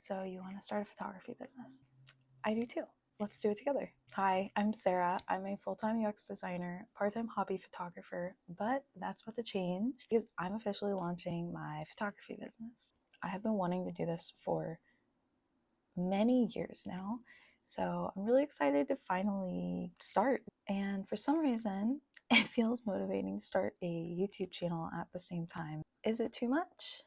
So you want to start a photography business? I do too. Let's do it together. Hi, I'm Sarah. I'm a full-time UX designer, part-time hobby photographer, but that's about to change because I'm officially launching my photography business. I have been wanting to do this for many years now, so I'm really excited to finally start. And for some reason, it feels motivating to start a YouTube channel at the same time. Is it too much?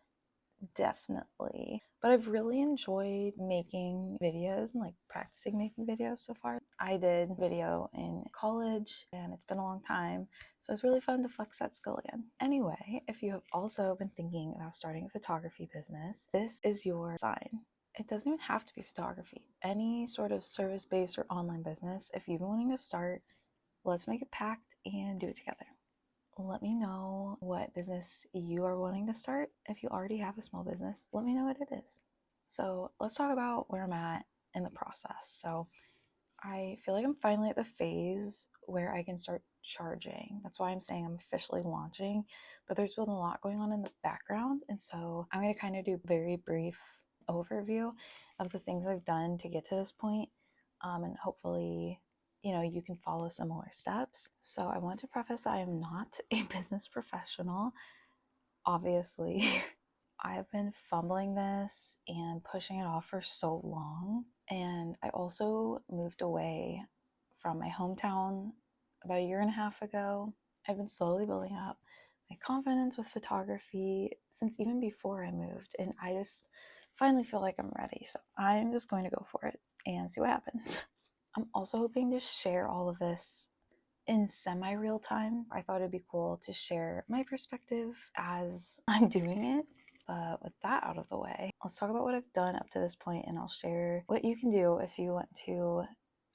Definitely. But I've really enjoyed making videos and like practicing making videos so far. I did video in college and it's been a long time, so it's really fun to flex that skill again. Anyway, if you have also been thinking about starting a photography business, this is your sign. It doesn't even have to be photography. Any sort of service-based or online business, if you've been wanting to start, let's make a pact and do it together. Let me know what business you are wanting to start. If you already have a small business, let me know what it is. So let's talk about where I'm at in the process. So I feel like I'm finally at the phase where I can start charging. That's why I'm saying I'm officially launching, but there's been a lot going on in the background. And so I'm going to kind of do a very brief overview of the things I've done to get to this point. And hopefully you can follow similar steps. So I want to preface that I am not a business professional. Obviously, I've been fumbling this and pushing it off for so long. And I also moved away from my hometown about a year and a half ago. I've been slowly building up my confidence with photography since even before I moved. And I just finally feel like I'm ready. So I'm just going to go for it and see what happens. I'm also hoping to share all of this in semi-real time. I thought it'd be cool to share my perspective as I'm doing it. But with that out of the way, let's talk about what I've done up to this point, and I'll share what you can do if you want to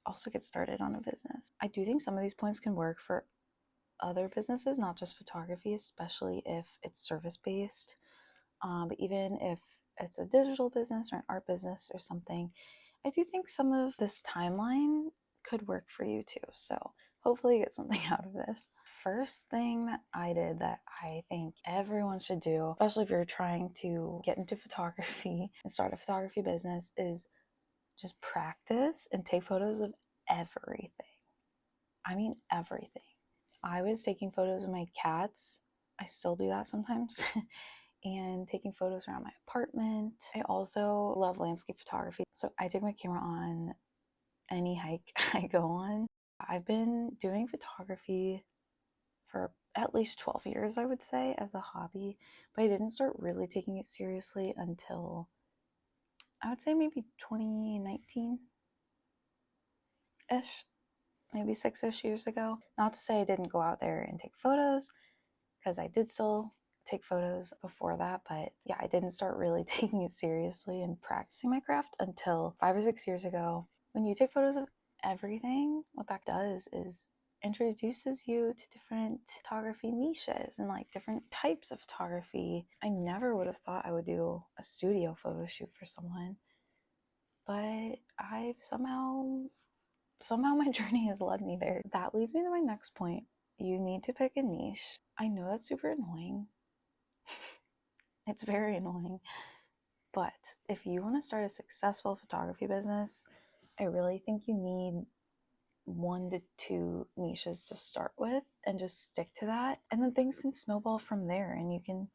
also get started on a business. I do think some of these points can work for other businesses, not just photography, especially if it's service-based. But even if it's a digital business or an art business or something, I do think some of this timeline could work for you too. So hopefully you get something out of this. First thing that I did that I think everyone should do, especially if you're trying to get into photography and start a photography business, is just practice and take photos of everything. I mean, everything. I was taking photos of my cats. I still do that sometimes. And taking photos around my apartment. I also love landscape photography. So I take my camera on any hike I go on. I've been doing photography for at least 12 years, I would say, as a hobby, but I didn't start really taking it seriously until I would say maybe 2019-ish, maybe 6-ish years ago. Not to say I didn't go out there and take photos, because I did still take photos before that, but yeah, I didn't start really taking it seriously and practicing my craft until 5 or 6 years ago. When you take photos of everything, what that does is introduces you to different photography niches and like different types of photography. I never would have thought I would do a studio photo shoot for someone, but I've somehow my journey has led me there. That leads me to my next point. You need to pick a niche. I know that's super annoying. It's very annoying. But if you want to start a successful photography business, I really think you need 1 to 2 niches to start with and just stick to that. And then things can snowball from there and you can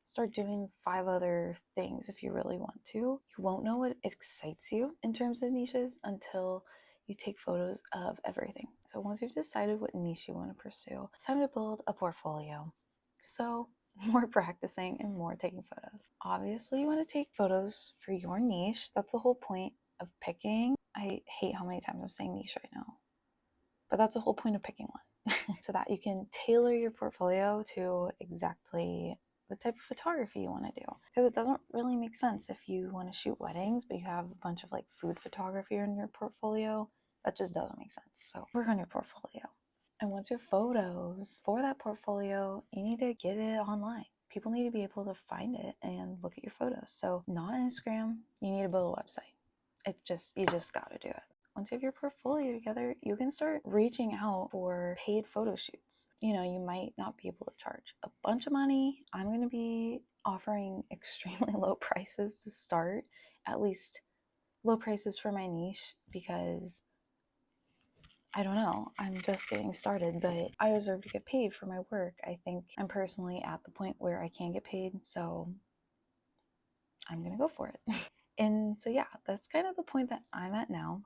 start doing 5 other things if you really want to. You won't know what excites you in terms of niches until you take photos of everything. So once you've decided what niche you want to pursue, it's time to build a portfolio. So more practicing and more taking photos. Obviously, you want to take photos for your niche. That's the whole point of picking. I hate how many times I'm saying niche right now, but that's the whole point of picking one. So that you can tailor your portfolio to exactly the type of photography you want to do. Because it doesn't really make sense if you want to shoot weddings, but you have a bunch of like food photography in your portfolio. That just doesn't make sense. So work on your portfolio. And once your photos for that portfolio, you need to get it online. People need to be able to find it and look at your photos. So not Instagram, you need to build a website. You just gotta do it. Once you have your portfolio together, you can start reaching out for paid photo shoots. You might not be able to charge a bunch of money. I'm going to be offering extremely low prices to start at least low prices for my niche, because I don't know, I'm just getting started, but I deserve to get paid for my work. I think I'm personally at the point where I can get paid, so I'm gonna go for it. And so, yeah, that's kind of the point that I'm at now.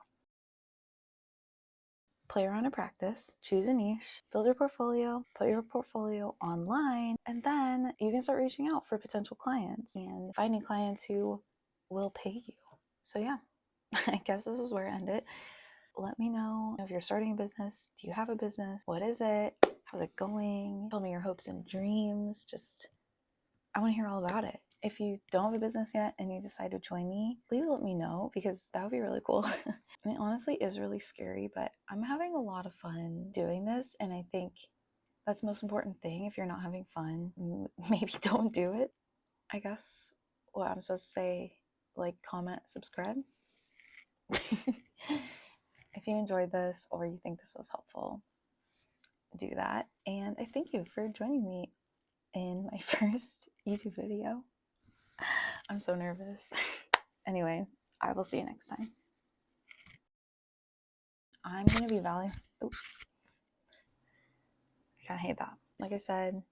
Play around and practice, choose a niche, build your portfolio, put your portfolio online, and then you can start reaching out for potential clients and finding clients who will pay you. So, yeah, I guess this is where I end it. Let me know if you're starting a business. Do you have a business? What is it? How's it going? Tell me your hopes and dreams. I want to hear all about it. If you don't have a business yet and you decide to join me, please let me know, because that would be really cool. And it honestly is really scary, but I'm having a lot of fun doing this. And I think that's the most important thing. If you're not having fun, maybe don't do it. I guess what I'm supposed to say, like, comment, subscribe. If you enjoyed this or you think this was helpful, do that. And I thank you for joining me in my first YouTube video. I'm so nervous. Anyway, I will see you next time. I'm going to be I kind of hate that. Like I said,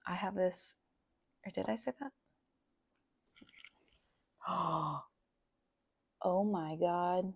I have this, or did I say that? Oh my God.